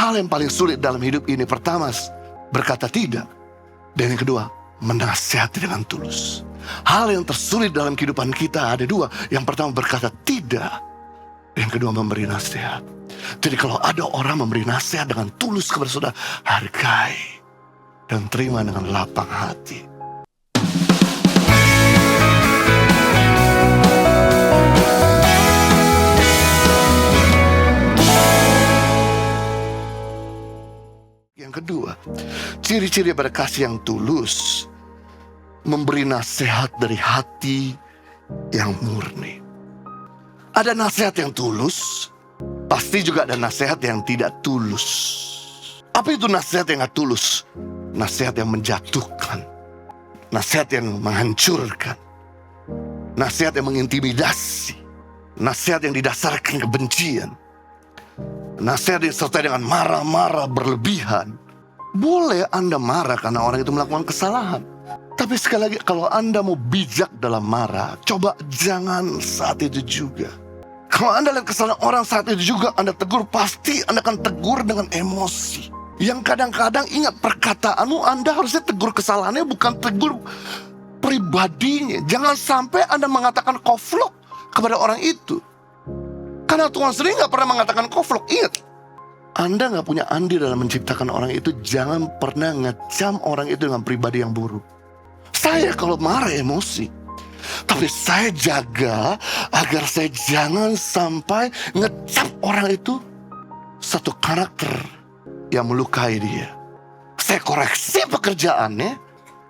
Hal yang paling sulit dalam hidup ini, pertama, berkata tidak. Dan yang kedua, menasihati dengan tulus. Hal yang tersulit dalam kehidupan kita ada dua. Yang pertama, berkata tidak. Yang kedua, memberi nasihat. Jadi kalau ada orang memberi nasihat dengan tulus kepada saudara, hargai dan terima dengan lapang hati. Yang kedua, ciri-ciri pada kasih yang tulus, memberi nasihat dari hati yang murni. Ada nasihat yang tulus, pasti juga ada nasihat yang tidak tulus. Apa itu nasihat yang tidak tulus? Nasihat yang menjatuhkan, nasihat yang menghancurkan, nasihat yang mengintimidasi, nasihat yang didasarkan kebencian, nasihat yang disertai dengan marah-marah berlebihan. Boleh Anda marah karena orang itu melakukan kesalahan. Tapi sekali lagi, kalau Anda mau bijak dalam marah, coba jangan saat itu juga. Kalau Anda lihat kesalahan orang saat itu juga Anda tegur, pasti Anda akan tegur dengan emosi. Yang kadang-kadang ingat perkataanmu, Anda harusnya tegur kesalahannya, bukan tegur pribadinya. Jangan sampai Anda mengatakan koflok kepada orang itu. Karena Tuhan sendiri gak pernah mengatakan koflok. Ingat, Anda gak punya andil dalam menciptakan orang itu. Jangan pernah ngecam orang itu dengan pribadi yang buruk. Saya kalau marah emosi, tapi saya jaga agar saya jangan sampai ngecap orang itu satu karakter yang melukai dia. Saya koreksi pekerjaannya,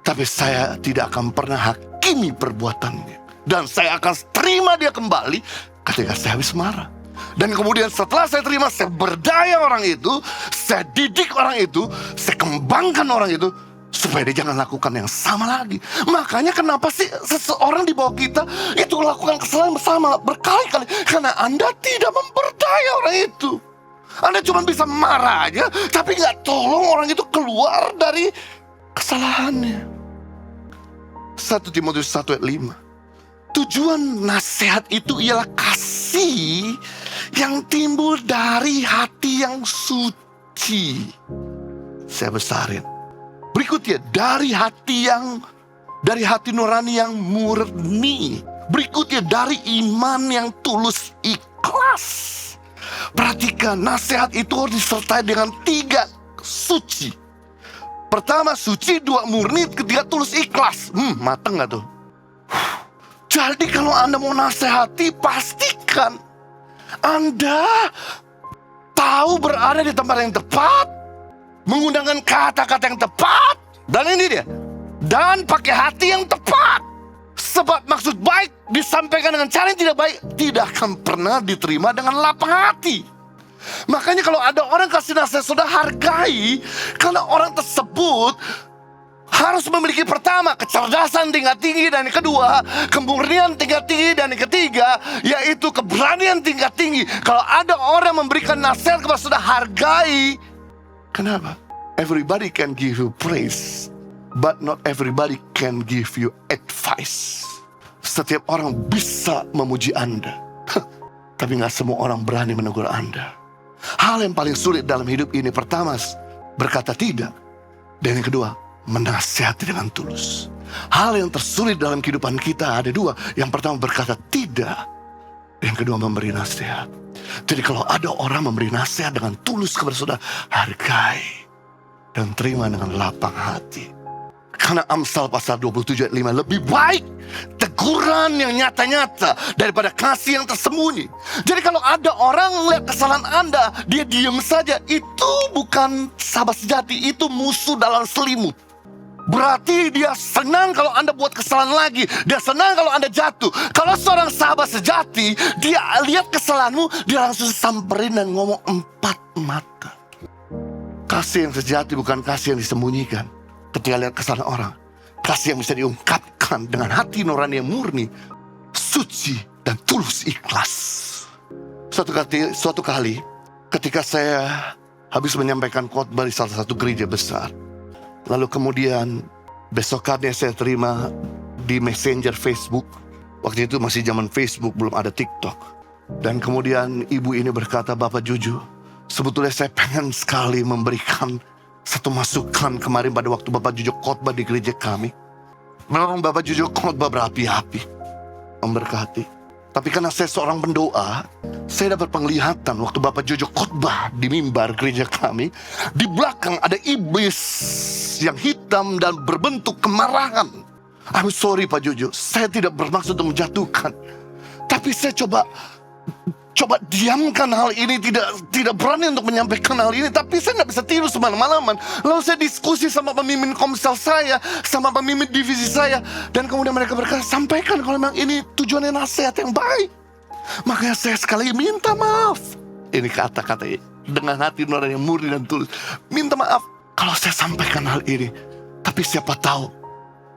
tapi saya tidak akan pernah hakimi perbuatannya. Dan saya akan terima dia kembali ketika saya habis marah. Dan kemudian setelah saya terima, saya berdaya orang itu, saya didik orang itu, saya kembangkan orang itu, supaya dia jangan lakukan yang sama lagi. Makanya kenapa sih seseorang di bawah kita itu lakukan kesalahan bersama berkali-kali? Karena Anda tidak memberdaya orang itu. Anda cuma bisa marah aja, tapi gak tolong orang itu keluar dari kesalahannya. 1 Timotius 1 ayat 5. Tujuan nasihat itu ialah kasih yang timbul dari hati yang suci. Saya besarin. Berikutnya, dari hati nurani yang murni. Berikutnya, dari iman yang tulus ikhlas. Perhatikan, nasihat itu harus disertai dengan 3 suci. Pertama suci, 2 murni, ketiga tulus ikhlas. Mateng gak tuh? Jadi kalau Anda mau nasihati, pastikan Anda tahu berada di tempat yang tepat, menggunakan kata-kata yang tepat, dan ini dia, dan pakai hati yang tepat. Sebab maksud baik disampaikan dengan cara yang tidak baik tidak akan pernah diterima dengan lapang hati. Makanya kalau ada orang kasih nasihat, saudara hargai, karena orang tersebut harus memiliki pertama kecerdasan tingkat tinggi, dan yang kedua kemurnian tingkat tinggi, dan yang ketiga yaitu keberanian tingkat tinggi. Kalau ada orang memberikan nasihat kepada saudara, hargai. Kenapa? Everybody can give you praise, but not everybody can give you advice. Setiap orang bisa memuji Anda, tapi gak semua orang berani menegur Anda. Hal yang paling sulit dalam hidup ini, pertama, berkata tidak. Dan yang kedua, menasihati dengan tulus. Hal yang tersulit dalam kehidupan kita ada dua. Yang pertama, berkata tidak. Yang kedua, memberi nasihat. Jadi kalau ada orang memberi nasihat dengan tulus kepada saudara, hargai dan terima dengan lapang hati. Karena Amsal pasal 27 ayat 5, lebih baik teguran yang nyata-nyata daripada kasih yang tersembunyi. Jadi kalau ada orang melihat kesalahan Anda, dia diam saja, itu bukan sahabat sejati, itu musuh dalam selimut. Berarti dia senang kalau Anda buat kesalahan lagi. Dia senang kalau Anda jatuh. Kalau seorang sahabat sejati, dia lihat kesalahanmu, dia langsung samperin dan ngomong 4 mata. Kasih yang sejati bukan kasih yang disembunyikan. Ketika lihat kesalahan orang, kasih yang bisa diungkapkan dengan hati nurani yang murni, suci dan tulus ikhlas. Suatu kali ketika saya habis menyampaikan khotbah di salah satu gereja besar, lalu kemudian besokannya saya terima di Messenger Facebook. Waktu itu masih zaman Facebook, belum ada TikTok. Dan kemudian ibu ini berkata, "Bapak Juju, Sebetulnya saya pengen sekali memberikan satu masukan kemarin pada waktu Bapak Jojo khotbah di gereja kami. Memang Bapak Jojo khotbah berapi-api, memberkati. Tapi karena saya seorang pendoa, saya dapat penglihatan waktu Bapak Jojo khotbah di mimbar gereja kami. Di belakang ada iblis yang hitam dan berbentuk kemarahan. I'm sorry Pak Jojo, saya tidak bermaksud untuk menjatuhkan. Tapi saya coba diamkan hal ini, tidak berani untuk menyampaikan hal ini. Tapi saya nggak bisa tidur semalam-malaman. Lalu saya diskusi sama pemimpin komsel saya, sama pemimpin divisi saya, dan kemudian mereka berkata, sampaikan kalau memang ini tujuannya nasihat yang baik. Makanya saya sekali lagi minta maaf. Ini kata-kata dengan hati nurani yang murni dan tulus. Minta maaf kalau saya sampaikan hal ini. Tapi siapa tahu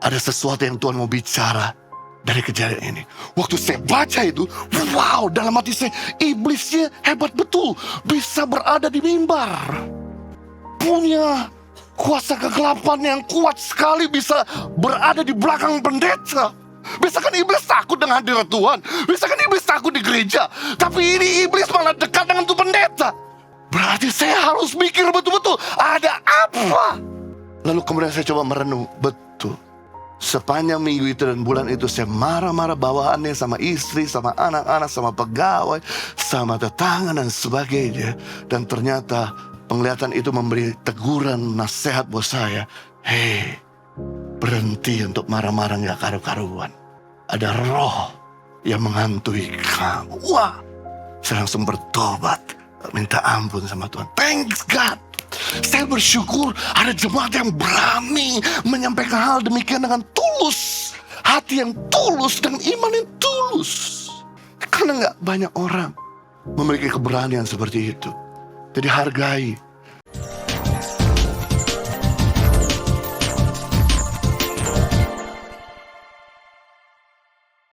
ada sesuatu yang Tuhan mau bicara dari kejadian ini. Waktu saya baca itu, wow, dalam hati saya, iblisnya hebat betul. Bisa berada di mimbar. Punya kuasa kegelapan yang kuat sekali, bisa berada di belakang pendeta. Bisa kan iblis takut dengan hadirat Tuhan. Bisa kan iblis takut di gereja. Tapi ini iblis malah dekat dengan tuh pendeta. Berarti saya harus mikir betul-betul, ada apa? Lalu kemudian saya coba merenung, betul. Sepanjang minggu itu dan bulan itu saya marah-marah bawaannya sama istri, sama anak-anak, sama pegawai, sama tetangga dan sebagainya. Dan ternyata penglihatan itu memberi teguran, nasihat buat saya. Hei, berhenti untuk marah-marah gak karu-karuan. Ada roh yang menghantui kamu. Wah, saya langsung bertobat, minta ampun sama Tuhan. Thanks God. Saya bersyukur ada jemaat yang berani menyampaikan hal demikian dengan tulus. Hati yang tulus dan iman yang tulus. Karena gak banyak orang memiliki keberanian seperti itu. Jadi hargai